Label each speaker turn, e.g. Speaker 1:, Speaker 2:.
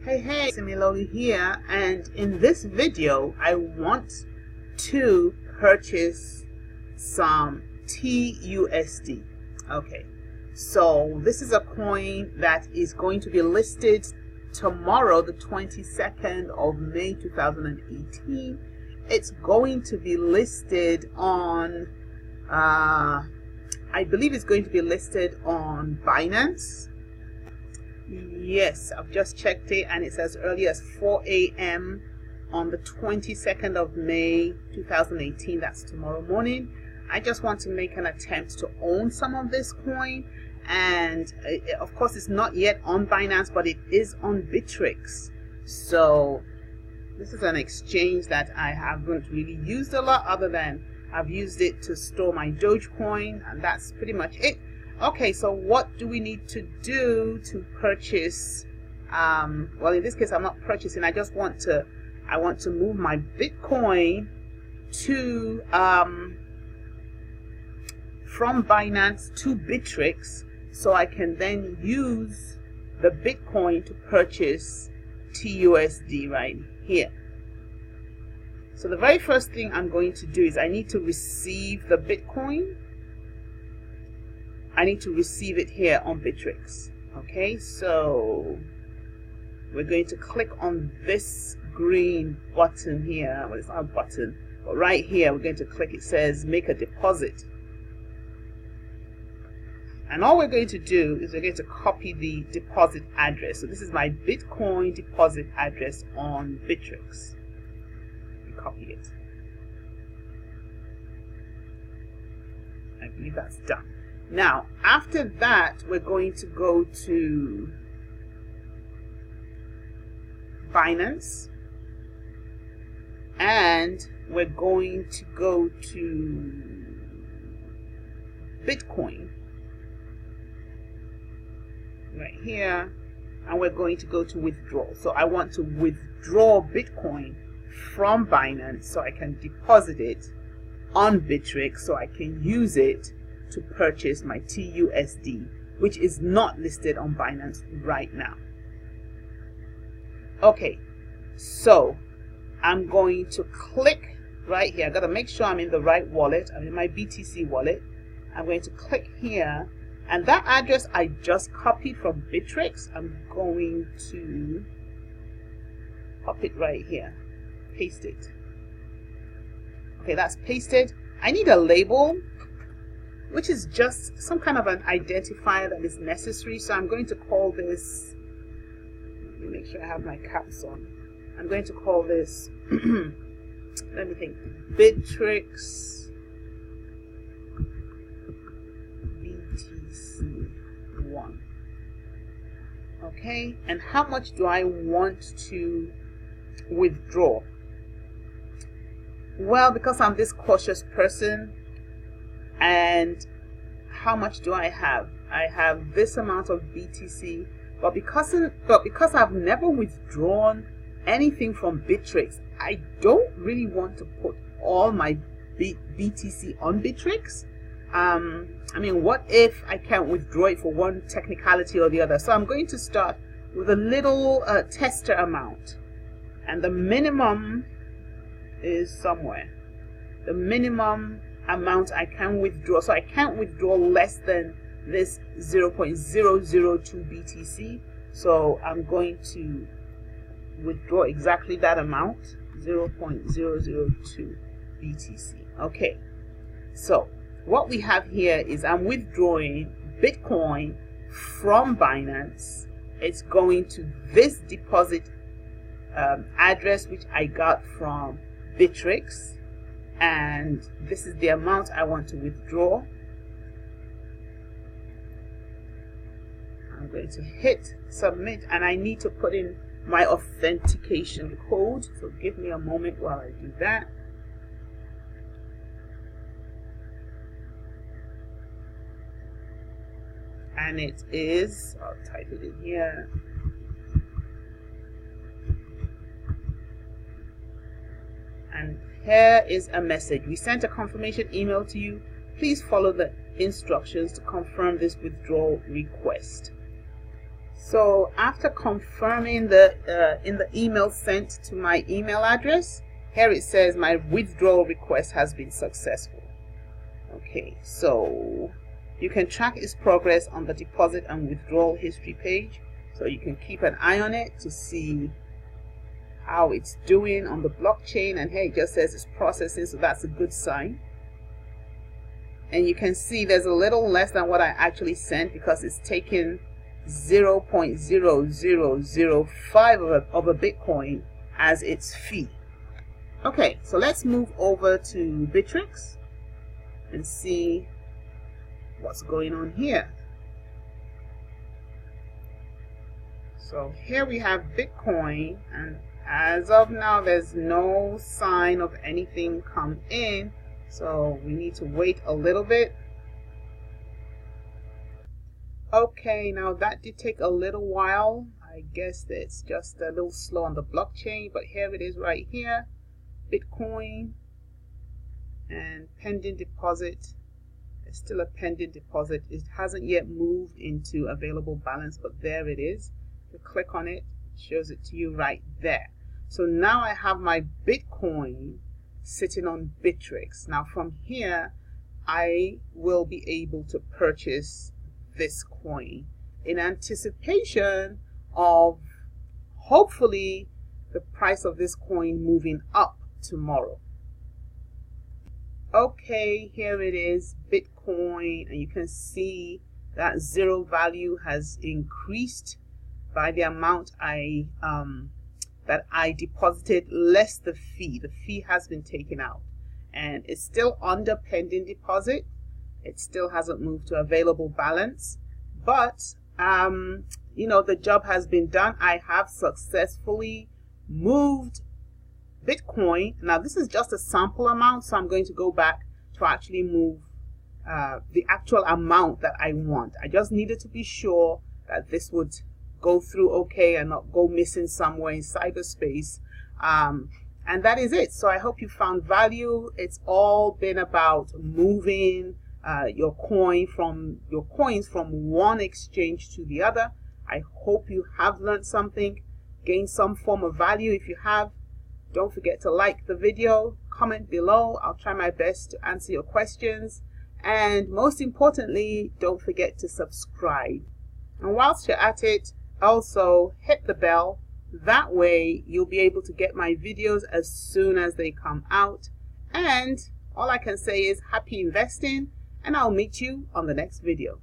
Speaker 1: Hey, Similoli here, and in this video I want to purchase some TUSD. Okay, so this is a coin that is going to be listed tomorrow, the 22nd of May 2018. It's going to be listed on I believe it's going to be listed on Binance. Yes, I've just checked it and it's as early as 4 a.m. on the 22nd of May 2018. That's tomorrow morning. I just want to make an attempt to own some of this coin, and of course it's not yet on Binance, but it is on Bittrex. So this is an exchange that I haven't really used a lot, other than I've used it to store my Dogecoin, and that's pretty much it. Okay, so what do we need to do to purchase? Well, in this case, I'm not purchasing. I just want to move my Bitcoin to from Binance to Bittrex, so I can then use the Bitcoin to purchase TUSD right here. So the very first thing I'm going to do is I need to receive the Bitcoin. I need to receive it here on Bittrex. Okay, so we're going to click on this green button here. Well, it's not a button, but right here we're going to click. It says make a deposit. And all we're going to do is we're going to copy the deposit address. So this is my Bitcoin deposit address on Bittrex. Copy it. I believe that's done. Now, after that, we're going to go to Binance, and we're going to go to Bitcoin right here, and we're going to go to withdrawal. So I want to withdraw Bitcoin from Binance so I can deposit it on Bittrex so I can use it to purchase my TUSD, which is not listed on Binance right now. Okay, so I'm going to click right here. I gotta make sure I'm in the right wallet. I'm in my BTC wallet. I'm going to click here, and that address I just copied from Bittrex, I'm going to copy it right here. Paste it. Okay, that's pasted. I need a label, which is just some kind of an identifier that is necessary. So I'm going to call this, let me make sure I have my caps on. I'm going to call this, let me think, Bittrex BTC1. Okay, and how much do I want to withdraw? Well, because I'm this cautious person, and how much do I have? I have this amount of BTC, but because I've never withdrawn anything from Bittrex, I don't really want to put all my BTC on Bittrex. I mean, what if I can't withdraw it for one technicality or the other? So I'm going to start with a little tester amount, and the minimum is somewhere. The minimum amount I can withdraw, so I can't withdraw less than this 0.002 BTC. So I'm going to withdraw exactly that amount, 0.002 BTC. Okay, so what we have here is I'm withdrawing Bitcoin from Binance. It's going to this deposit address which I got from Bittrex, and this is the amount I want to withdraw. I'm going to hit submit, and I need to put in my authentication code, so give me a moment while I do that. And it is, I'll type it in here, and here is a message. We sent a confirmation email to you. Please follow the instructions to confirm this withdrawal request. So after confirming the in the email sent to my email address, here it says my withdrawal request has been successful. Okay, so you can track its progress on the deposit and withdrawal history page, so you can keep an eye on it to see how it's doing on the blockchain. And here it just says it's processing, so that's a good sign. And you can see there's a little less than what I actually sent because it's taken 0.0005 of a Bitcoin as its fee. Okay, so let's move over to Bittrex and see what's going on here. So here we have Bitcoin, and as of now there's no sign of anything come in, so we need to wait a little bit. Okay, now that did take a little while. I guess it's just a little slow on the blockchain, but here it is right here, Bitcoin, and pending deposit. It's still a pending deposit. It hasn't yet moved into available balance, but there it is. If you click on it, it shows it to you right there. So now I have my Bitcoin sitting on Bittrex. Now from here, I will be able to purchase this coin in anticipation of hopefully the price of this coin moving up tomorrow. Okay, here it is, Bitcoin, and you can see that zero value has increased by the amount that I deposited less the fee. The fee has been taken out, and it's still under pending deposit. It still hasn't moved to available balance, but you know, the job has been done. I have successfully moved Bitcoin. Now this is just a sample amount, so I'm going to go back to actually move the actual amount that I want. I just needed to be sure that this would go through okay and not go missing somewhere in cyberspace. And that is it. So I hope you found value. It's all been about moving your coins from one exchange to the other. I hope you have learned something, gained some form of value. If you have, don't forget to like the video, comment below. I'll try my best to answer your questions. And most importantly, don't forget to subscribe. And whilst you're at it, also hit the bell. That way you'll be able to get my videos as soon as they come out. And all I can say is happy investing, and I'll meet you on the next video.